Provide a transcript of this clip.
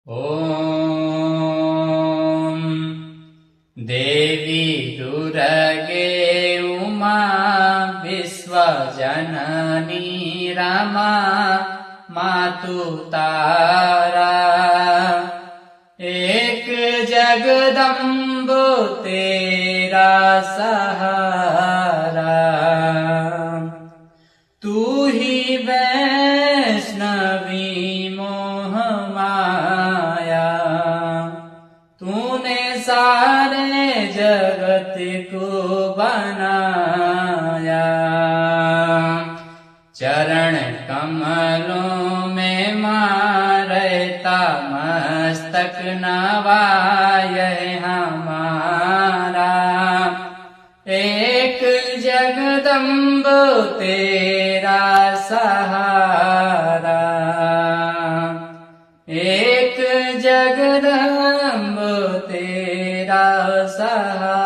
ॐ देवी दुर्गे उमा विश्वजननी रमा मातु तारा। एक जगदम्ब तेरा सहारा, तू ही वैष्णवी मोह माया। तूने सारे जगत को बनाया। चरण कमलों में माँ रहता मस्तक नवाए हमारा। एक जगदम्ब तेरा सहारा, एक जगदम्ब तेरा सहारा।